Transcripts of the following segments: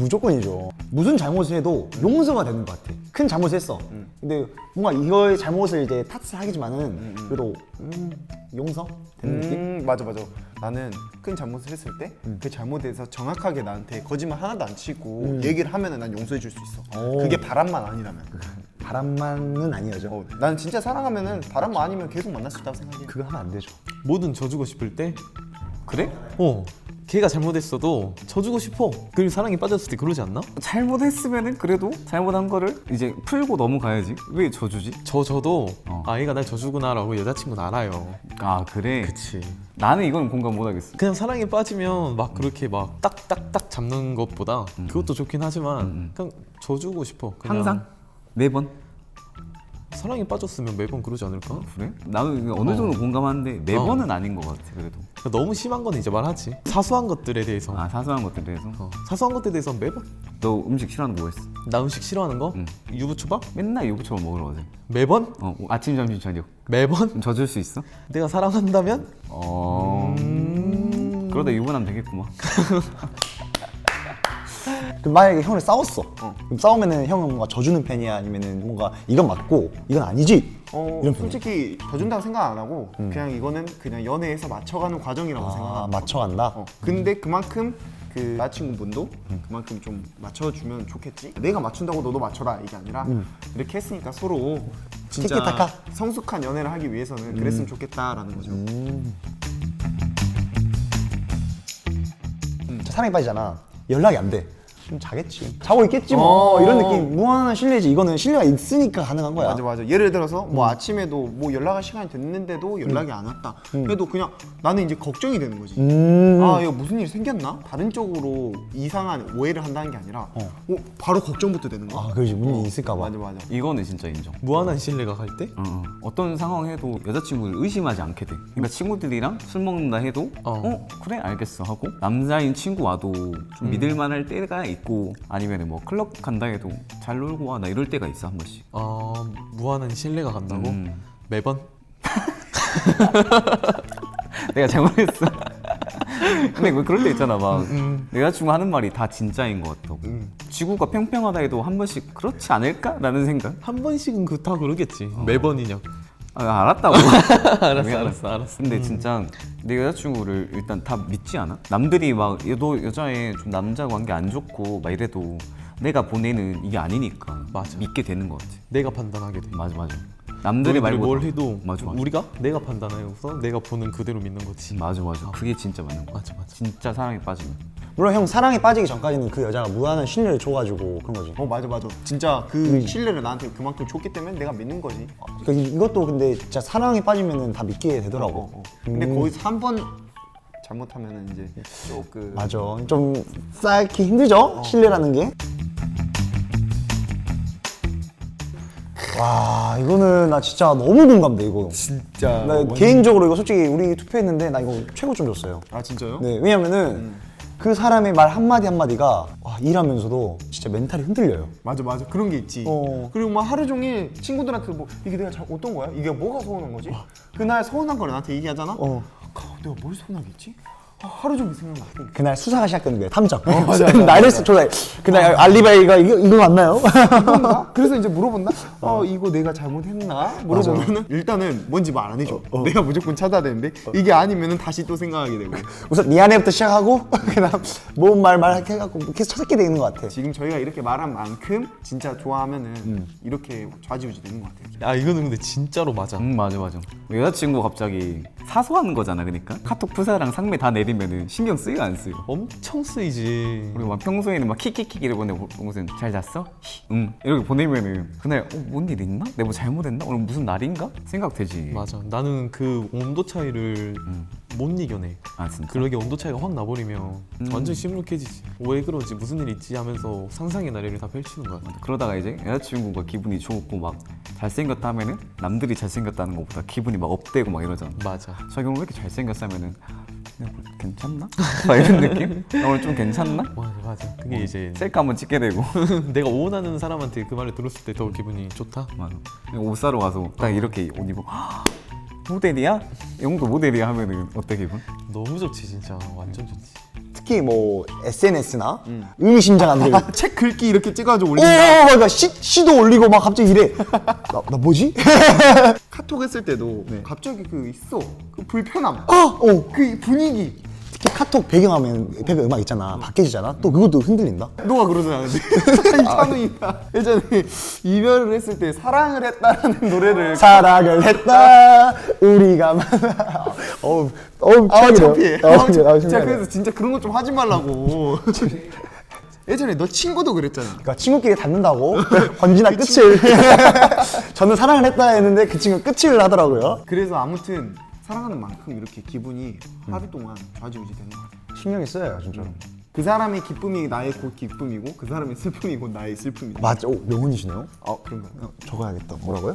무조건이죠. 무슨 잘못을 해도 용서가 되는 것 같아. 큰 잘못을 했어. 근데 뭔가 이거의 잘못을 이제 탓을 하겠지만은 그래도 용서 되는 느낌? 맞아. 나는 큰 잘못을 했을 때 그 잘못에 대해서 정확하게 나한테 거짓말 하나도 안 치고 얘기를 하면은 난 용서해 줄 수 있어. 오. 그게 바람만 아니라면. 바람만은 아니어죠. 나는 진짜 사랑하면은 바람만 아니면 계속 만날 수 있다고 생각해. 그거 하면 안 되죠. 뭐든 져주고 싶을 때 그래? 걔가 잘못했어도 져주고 싶어. 그리고 사랑에 빠졌을 때 그러지 않나? 잘못했으면은 그래도 잘못한 거를 이제 풀고 넘어가야지. 왜 져주지? 저도 아 얘가 날 져주구나라고 여자친구는 알아요. 아 그래? 그치. 나는 이건 공감 못 하겠어. 그냥 사랑에 빠지면 막 그렇게 막 딱딱딱 잡는 것보다 그것도 좋긴 하지만 그냥 져주고 싶어. 그냥 항상? 매번? 사랑에 빠졌으면 매번 그러지 않을까? 그래? 나는 어느 정도 공감하는데 매번은 아닌 것 같아 그래도. 너무 심한 건 이제 말하지. 사소한 것들에 대해서. 아 사소한 것들에 대해서? 사소한 것들에 대해서 매번. 너 음식 싫어하는 거 뭐 했어? 나 음식 싫어하는 거? 유부초밥? 맨날 요구처럼 먹으러 가지. 매번? 아침 점심 저녁. 매번? 좀 져줄 수 있어? 내가 사랑한다면? 그러다 유부남 되겠구만. 그럼 만약에 형을 싸웠어. 그럼 싸우면은 형은 뭔가 져주는 편이야? 아니면은 뭔가 이건 맞고 이건 아니지? 이런 편이야? 솔직히 져준다고 생각 안 하고 그냥 이거는 그냥 연애에서 맞춰가는 과정이라고 아, 생각합니다. 맞춰간다? 근데 그만큼 그 여자친구분도 그만큼 좀 맞춰주면 좋겠지? 내가 맞춘다고 너도 맞춰라 이게 아니라 이렇게 했으니까 서로 진짜 티키타카? 성숙한 연애를 하기 위해서는 그랬으면 좋겠다라는 거죠. 사랑에 빠지잖아. 연락이 안 돼. 좀 자겠지. 자고 있겠지 뭐. 이런 느낌. 무한한 신뢰지. 이거는 신뢰가 있으니까 가능한 거야. 맞아. 예를 들어서 뭐 아침에도 뭐 연락할 시간이 됐는데도 연락이 안 왔다. 그래도 그냥 나는 이제 걱정이 되는 거지. 아, 이거 무슨 일이 생겼나? 다른 쪽으로 이상한 오해를 한다는 게 아니라 바로 걱정부터 되는 거야. 아, 그렇지. 문제 있을까 봐. 맞아. 이거는 진짜 인정. 무한한 신뢰가 갈 때? 어떤 상황에도 여자친구를 의심하지 않게 돼. 그러니까 친구들이랑 술 먹는다 해도 그래 알겠어 하고 남자인 친구 와도 좀 믿을만할 때가 있고 아니면 뭐 클럽 간다 해도 잘 놀고 와 나 이럴 때가 있어 한 번씩. 무한한 신뢰가 간다고? 매번? 내가 잘못했어. 근데 왜 그럴 때 있잖아 막 내 여자친구 하는 말이 다 진짜인 것 같다고. 지구가 평평하다 해도 한 번씩 그렇지 않을까라는 생각. 한 번씩은 다 그러겠지. 매번이냐? 알았다고. 알았어. 근데 진짜 내 여자친구를 일단 다 믿지 않아? 남들이 막 너 여자애 좀 남자 관계 안 좋고 막 이래도 내가 보내는 이게 아니니까 맞아. 믿게 되는 것 같아. 내가 판단하게 돼. 맞아. 남들이 너희들이 말보다 뭘 해도 맞아. 우리가 내가 판단하여서 내가 보는 그대로 믿는 거지. 맞아. 그게 진짜 맞는 거 같아. 맞아. 진짜 사랑에 빠지면. 물론 형 사랑에 빠지기 전까지는 그 여자가 무한한 신뢰를 줘가지고 그런 거지. 맞아. 진짜 그 신뢰를 나한테 그만큼 줬기 때문에 내가 믿는 거지. 그러니까 이것도 근데 진짜 사랑에 빠지면은 다 믿게 되더라고. 근데 거기서 한 번 잘못하면은 이제 조금 맞아. 좀 쌓기 힘들죠? 신뢰라는 게. 와, 이거는 나 진짜 너무 공감돼, 이거. 진짜 나 개인적으로 이거 솔직히 우리 투표했는데 나 이거 최고점 줬어요. 아 진짜요? 네, 왜냐면은 그 사람의 말 한마디 한마디가 와, 일하면서도 진짜 멘탈이 흔들려요. 맞아 그런 게 있지. 그리고 막 하루 종일 친구들한테 뭐 이게 내가 어떤 거야? 이게 뭐가 서운한 거지? 그날 서운한 거를 나한테 얘기하잖아? 내가 뭘 서운하겠지? 하루 종일 생각나. 그날 수사가 시작되는 거예요, 탐정. 나를 조사해. 그날 알리바이가 이거 맞나요? 이건가? 그래서 이제 물어본다? 이거 내가 잘못했나? 물어보면은 일단은 뭔지 말 안 해줘. 내가 무조건 찾아야 되는데 이게 아니면은 다시 또 생각하게 되고. 우선 미안해부터 시작하고 그다음 뭔 말 해갖고 계속 찾게 되는 것 같아. 지금 저희가 이렇게 말한 만큼 진짜 좋아하면은 이렇게 좌지우지 되는 것 같아요. 이거는 근데 진짜로 맞아. 맞아. 여자친구 갑자기 사소한 거잖아. 그러니까 카톡 프사랑 상매 다 내리면은 신경 쓰여 안 쓰여? 엄청 쓰이지. 우리 막 평소에는 막 키키키 이렇게 보내고 무슨 잘 잤어? 응 이렇게 보내면은 그날 뭔 일 있나? 내가 뭐 잘못했나? 오늘 무슨 날인가? 생각되지. 맞아. 나는 그 온도 차이를 못 이겨내. 아 진짜? 그러게 온도 차이가 확 나버리면 완전 시무룩해지지. 왜 그러지? 무슨 일 있지? 하면서 상상의 나래를 다 펼치는 거야. 그러다가 이제 여자친구가 기분이 좋고 막 잘생겼다 하면은 남들이 잘생겼다는 것보다 기분이 막 업되고 막 이러잖아. 맞아. 자기 오늘 왜 이렇게 잘생겼어 하면은 내가 뭐 괜찮나? 막 이런 느낌? 나 오늘 좀 괜찮나? 맞아. 그게 이제 셀카 한번 찍게 되고. 내가 원하는 사람한테 그 말을 들었을 때 더 기분이 좋다. 맞아. 옷 사러 가서 딱 이렇게 옷 입고 모델이야? 영도 모델이야 하면은 어때 기분? 너무 좋지 진짜. 완전 좋지. 특히 뭐 SNS나 의미심장한 글 책 긁기 이렇게 찍어가지고 올린다. 그러니까 시도 올리고 막 갑자기 이래. 나 뭐지? 카톡 했을 때도 갑자기 그 있어. 그 불편함. 어. 그 분위기. 특히 카톡 배경 음악 있잖아. 바뀌어지잖아. 또 그것도 흔들린다. 너가 그러잖아. 근데 이찬우이가 예전에 이별을 했을 때 사랑을 했다라는 노래를 사랑을 했다 우리가 만나. 어우 창피해. 창피해. 제가 그래서 진짜 그런 거 좀 하지 말라고. 예전에 너 친구도 그랬잖아. 그러니까 친구끼리 닮는다고 언제나 끝을 저는 사랑을 했다 했는데 그 친구 끝을 하더라고요. 그래서 아무튼 사랑하는 만큼 이렇게 기분이 하루 동안 좌지우지 되는 거 같아. 신경이 쓰여요 진짜로. 그 사람의 기쁨이 나의 곧 기쁨이고 그 사람의 슬픔이 곧 나의 슬픔이다. 맞아. 명언이시네요. 그런 거야. 적어야겠다. 뭐라고요?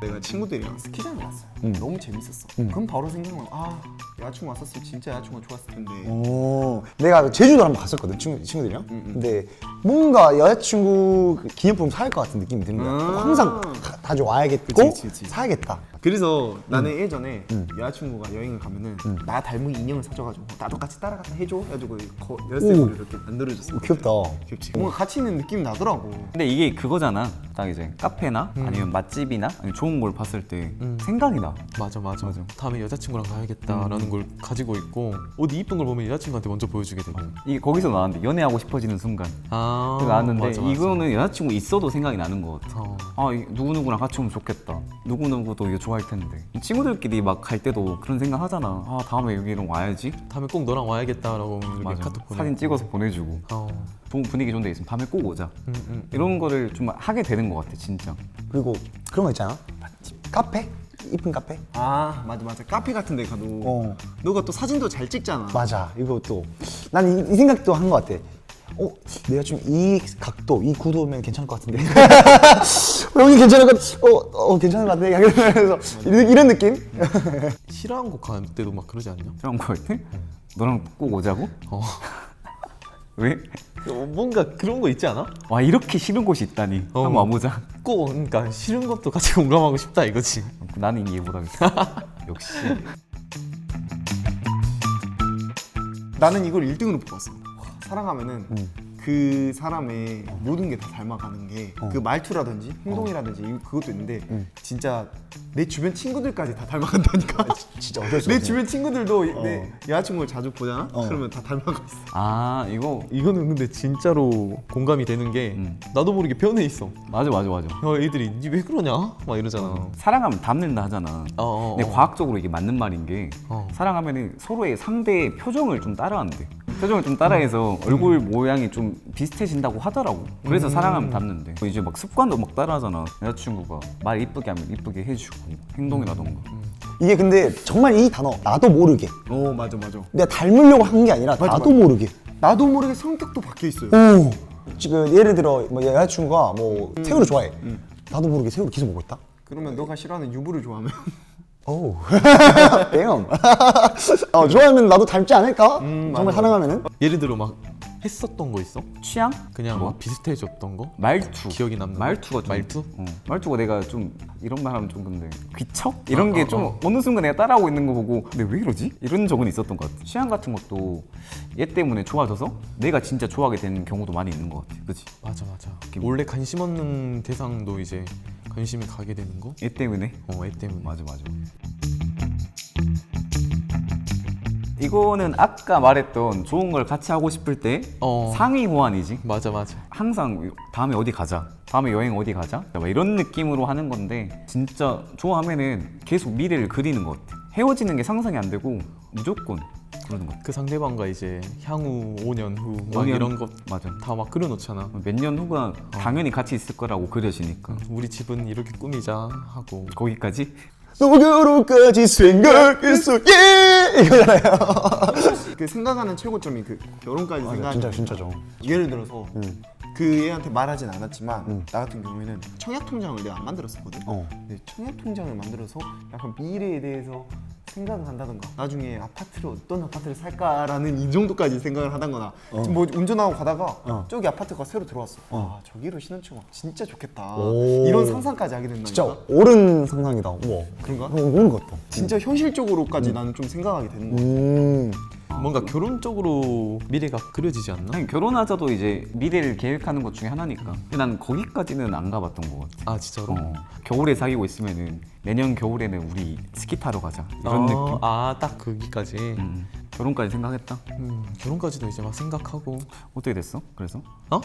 내가 친구들이랑 스키장에 갔어요. 너무 재밌었어. 그럼 바로 생각나. 여자친구 왔었으면 진짜 여자친구가 좋았을 텐데. 내가 제주도 한번 갔었거든 친구들이랑. 근데 뭔가 여자친구 그 기념품 사야 할 것 같은 느낌이 드는 거야. 항상 자주 와야겠고 그치. 사야겠다. 그래서 나는 예전에 여자친구가 여행을 가면은 나 닮은 인형을 사줘가지고 나도 같이 따라갔다 해줘. 해가지고 열쇠고리 이렇게 만들어줬어. 귀엽다. 귀엽지. 뭔가 같이 있는 느낌이 나더라고. 근데 이게 그거잖아. 딱 이제 카페나 아니면 맛집이나 아니면 좋은 걸 봤을 때 생각이 나. 맞아. 다음에 여자친구랑 가야겠다라는 걸 가지고 있고 옷 이쁜 걸 보면 여자친구한테 먼저 보여주게 되고. 이게 거기서 나왔는데 연애하고 싶어지는 순간 그게 나왔는데 이거는 여자친구 있어도 생각이 나는 것 같아. 누구누구랑 같이 오면 좋겠다. 누구누구도 이거 좋아할 텐데. 친구들끼리 막 갈 때도 그런 생각 하잖아. 다음에 여기로 와야지. 다음에 꼭 너랑 와야겠다라고 이렇게 맞아. 카톡 보내고. 사진 찍어서 보내주고. 분위기 좋은 데 있으면 밤에 꼭 오자. 이런 거를 좀 하게 되는 것 같아 진짜. 그리고 그런 거 있잖아. 카페? 이쁜 카페? 맞아. 카페 같은 데 가도 너가 또 사진도 잘 찍잖아. 맞아. 이거 또 난 이 생각도 한 것 같아. 내가 좀 이 각도, 이 구도면 괜찮을 것 같은데. 여기 괜찮을 것 같아. 괜찮은 것 같아. 그래서 이런 느낌? 싫어한 곳 갈 때도 막 그러지 않냐? 그런 거 같아? 너랑 꼭 오자고? 왜? 뭔가 그런 거 있지 않아? 와 이렇게 싫은 곳이 있다니. 한번 와보자. 꼭 그러니까 싫은 것도 같이 공감하고 싶다 이거지. 나는 이해 못하겠어. 역시. 나는 이걸 1등으로 뽑았어. 사랑하면은 그 사람의 모든 게 다 닮아가는 게 그 말투라든지 행동이라든지 그것도 있는데 진짜 내 주변 친구들까지 다 닮아간다니까. 진짜 어쩔 수 내 없네. 주변 친구들도 내 여자친구를 자주 보잖아? 그러면 다 닮아가 있어. 이거는 근데 진짜로 공감이 되는 게 나도 모르게 변해 있어. 맞아. 애들이 니 왜 그러냐? 막 이러잖아. 사랑하면 닮는다 하잖아. 근데 과학적으로 이게 맞는 말인 게 사랑하면은 서로의 상대의 표정을 좀 따라한대. 표정을 좀 따라해서 얼굴 모양이 좀 비슷해진다고 하더라고. 그래서 사랑하면 닮는데. 이제 막 습관도 막 따라하잖아. 여자친구가 말 이쁘게 하면 이쁘게 해주고 행동이라던가. 이게 근데 정말 이 단어 나도 모르게 맞아. 내가 닮으려고 한 게 아니라 나도 모르게. 나도 모르게 성격도 바뀌어 있어요. 지금 예를 들어 뭐 여자친구가 뭐 새우를 좋아해. 나도 모르게 새우를 계속 먹고 있다. 그러면 너가 싫어하는 유부를 좋아하면 damn. 좋아하면 나도 닮지 않을까? 정말 사랑하면은. 예를 들어 막 했었던 거 있어? 취향? 그냥 막 비슷해졌던 거? 말투. 기억이 남는 말투가 좀. 말투? 말투가 내가 좀 이런 말 하면 좀 근데 귀척? 이런 게 좀 어느 순간 내가 따라하고 있는 거 보고 근데 왜 이러지? 이런 적은 있었던 것 같아. 취향 같은 것도 얘 때문에 좋아져서 내가 진짜 좋아하게 되는 경우도 많이 있는 것 같아. 그치? 맞아. 원래 관심 없는 대상도 이제 관심이 가게 되는 거? 얘 때문에? 애 때문에. 맞아. 이거는 아까 말했던 좋은 걸 같이 하고 싶을 때 상위 호환이지. 맞아. 항상 다음에 어디 가자. 다음에 여행 어디 가자. 막 이런 느낌으로 하는 건데 진짜 좋아하면은 계속 미래를 그리는 것 같아. 헤어지는 게 상상이 안 되고 무조건 그러는 것 같아. 그 상대방과 이제 향후 5년 후 막 5년? 이런 거 맞아. 다 막 그려놓잖아. 몇 년 후가 당연히 같이 있을 거라고 그려지니까. 우리 집은 이렇게 꾸미자 하고. 거기까지? 너 결혼까지 생각했어 이거잖아요. 그 생각하는 최고점이 그 결혼까지 생각하는 진짜죠. 예를 들어서 그 애한테 말하진 않았지만 나 같은 경우에는 청약 통장을 내가 안 만들었었거든. 근데 청약 통장을 만들어서 약간 미래에 대해서 생각을 한다던가 나중에 아파트를 어떤 아파트를 살까라는 이 정도까지 생각을 하다거나 뭐 운전하고 가다가 저기 아파트가 새로 들어왔어. 아 저기로 신혼처가 진짜 좋겠다. 오. 이런 상상까지 하게 된다니까. 진짜 옳은 상상이다. 우와. 그런가? 옳은 것 같다. 진짜 현실적으로까지 나는 좀 생각하게 되는 거야. 뭔가 결혼 쪽으로 미래가 그려지지 않나? 아니 결혼하자도 이제 미래를 계획하는 것 중에 하나니까. 근데 난 거기까지는 안 가봤던 것 같아. 아 진짜로? 겨울에 사귀고 있으면은 내년 겨울에는 우리 스키 타러 가자 이런 느낌. 아딱 거기까지. 결혼까지 생각했다. 결혼까지도 이제 막 생각하고. 어떻게 됐어? 그래서? 어?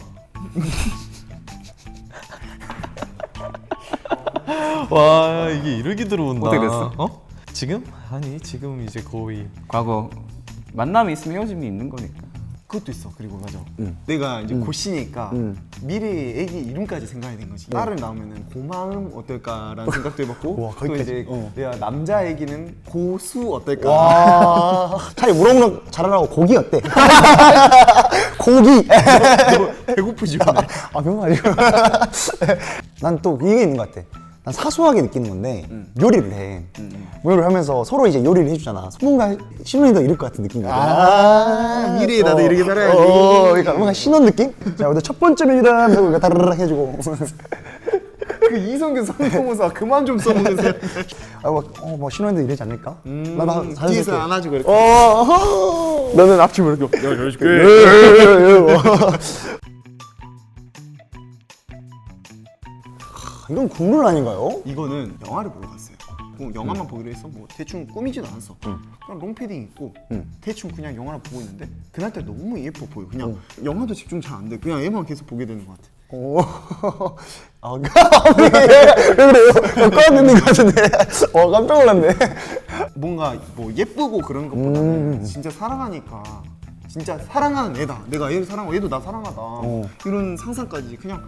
와 이게 이렇게 들어온다. 어떻게 됐어? 어? 지금? 아니 지금 이제 거의 과거 만남이 있으면 헤어짐이 있는 거니까. 그것도 있어. 그리고 맞아. 내가 이제 고시니까 미래의 애기 이름까지 생각해야 된 거지. 딸을 낳으면은 고마움 어떨까라는 생각도 해봤고 와, 또 거기까지. 이제 내가 남자 애기는 고수 어떨까. 와. 차라리 물어보는 잘하라고 고기 어때? 고기. 배고프지 오늘. 아 그런 거 아니고. 난 또 이게 있는 것 같아. 난 사소하게 느끼는 건데 요리를 해. 요리를 하면서 서로 이제 요리를 해주잖아. 뭔가 신혼이도 이럴 것 같은 느낌이 아, 미래에 나도 이렇게 살아야지. 그러니까 뭔가 신혼 느낌? 자, 오늘 첫 번째 메뉴다 하고 이렇게 다르르 해주고. 그 이성균 성대모사 그만 좀 써보세요. 뭐 신혼이도 이러지 않을까? 나도 뒤에서 안아주고 이렇게. 너는 앞치면 이렇게. 야, 잘해줄게. 이건 국룰 아닌가요? 이거는 영화를 보러 갔어요. 뭐 영화만 보기로 해서 뭐 대충 꾸미지도 않았어. 그냥 롱패딩 입고 대충 그냥 영화를 보고 있는데 그날따라 너무 예뻐 보여. 그냥 영화도 집중 잘 안 돼. 그냥 얘만 계속 보게 되는 것 같아. 오. 아, 왜 그래요? 꺼내는 것 같은데. 깜짝 놀랐네. 뭔가 뭐 예쁘고 그런 것보다는 진짜 사랑하니까 진짜 사랑하는 애다. 내가 얘를 사랑하고 얘도 나 사랑하다. 이런 상상까지 그냥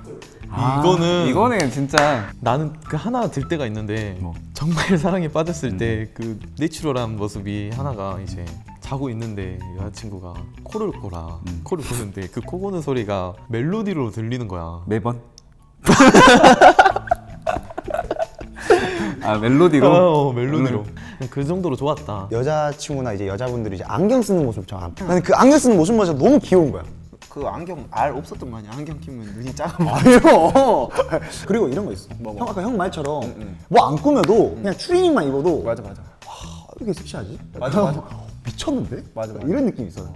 이거는 진짜 나는 그 하나 들 때가 있는데 정말 사랑에 빠졌을 때 그 내추럴한 모습이 하나가 이제 자고 있는데 여자친구가 코를 골아 코를 고는데 그 코 고는 소리가 멜로디로 들리는 거야. 매번. 아 멜로디로. 멜로디로. 그 정도로 좋았다. 여자친구나 이제 여자분들이 이제 안경 쓰는 모습 저 나는 그 안경 쓰는 모습마저 너무 귀여운 거야. 그 안경 알 없었던 거 아니야? 안경 끼면 눈이 작아. 아니요. 그리고 이런 거 있어. 형 아까 형 말처럼 뭐 안 꾸며도 그냥 추리닝만 입어도 맞아. 왜 이렇게 섹시하지? 맞아. 미쳤는데? 맞아. 이런 느낌이 있어.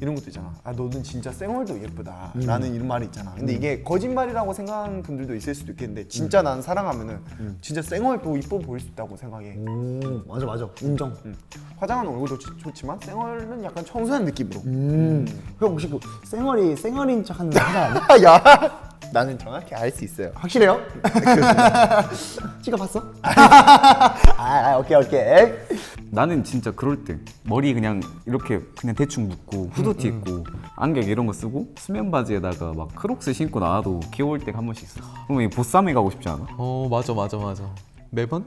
이런 것도 있잖아. 아 너는 진짜 쌩얼도 예쁘다. 라는 이런 말이 있잖아. 근데 이게 거짓말이라고 생각하는 분들도 있을 수도 있겠는데 진짜 난 사랑하면은 진짜 쌩얼도 이뻐 보일 수 있다고 생각해. 맞아. 인정. 화장한 얼굴도 좋지만 쌩얼은 약간 청순한 느낌으로. 형 혹시 그 쌩얼인 척 하는 거 하나 아니야? 야, 나는 정확히 알 수 있어요. 확실해요? 찍어봤어? 오케이. 나는 진짜 그럴 때 머리 그냥 이렇게 그냥 대충 묶고 후드티 입고 안경 이런 거 쓰고 수면 바지에다가 막 크록스 신고 나와도 귀여울 때가 한 번씩 있어. 그러면 이 보쌈에 가고 싶지 않아? 맞아. 매번?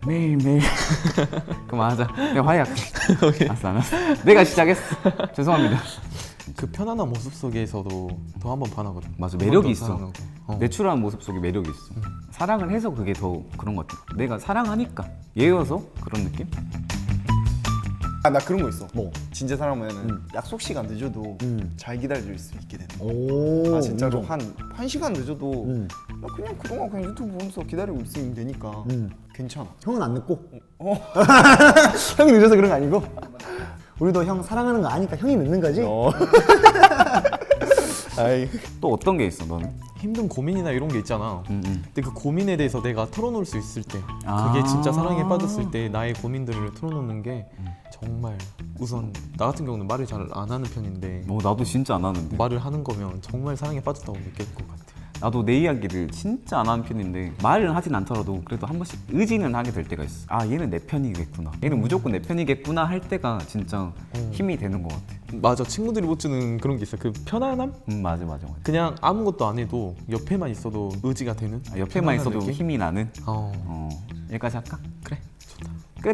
매일매일. 그만하자. 내가 화해할게. 알았어. 내가 시작했어. 죄송합니다. 그 편안한 모습 속에서도 더 한 번 반하거든. 맞아, 한번 매력이 더 있어. 사랑하고. 내추럴한 모습 속에 매력이 있어. 사랑을 해서 그게 더 그런 것 같아. 내가 사랑하니까 얘여서 그런 느낌? 아, 나 그런 거 있어. 뭐? 진짜 사랑하면은 약속 시간 늦어도 잘 기다려줄 수 있게 되는 거. 오. 아 진짜로 인정. 한 시간 늦어도 나 그냥 그동안 그냥 유튜브 보면서 기다리고 있으면 되니까 괜찮아. 형은 안 늦고? 형이 늦어서 그런 거 아니고? 우리도 형 사랑하는 거 아니까 형이 늦는 거지? 또 어떤 게 있어 너는? 힘든 고민이나 이런 게 있잖아. 근데 그 고민에 대해서 내가 털어놓을 수 있을 때, 아. 그게 진짜 사랑에 빠졌을 때 나의 고민들을 털어놓는 게 정말 우선 나 같은 경우는 말을 잘 안 하는 편인데 나도 진짜 안 하는데. 말을 하는 거면 정말 사랑에 빠졌다고 느낄 것 같아. 나도 내 이야기를 진짜 안 하는 편인데 말은 하진 않더라도 그래도 한 번씩 의지는 하게 될 때가 있어. 아 얘는 내 편이겠구나. 얘는 무조건 내 편이겠구나 할 때가 진짜 힘이 되는 것 같아. 맞아, 친구들이 못 주는 그런 게 있어. 그 편안함? 맞아. 그냥 아무것도 안 해도 옆에만 있어도 의지가 되는. 옆에만 편안한 있어도 느낌? 힘이 나는. 어 여기까지 할까? 그래 좋다. 끝.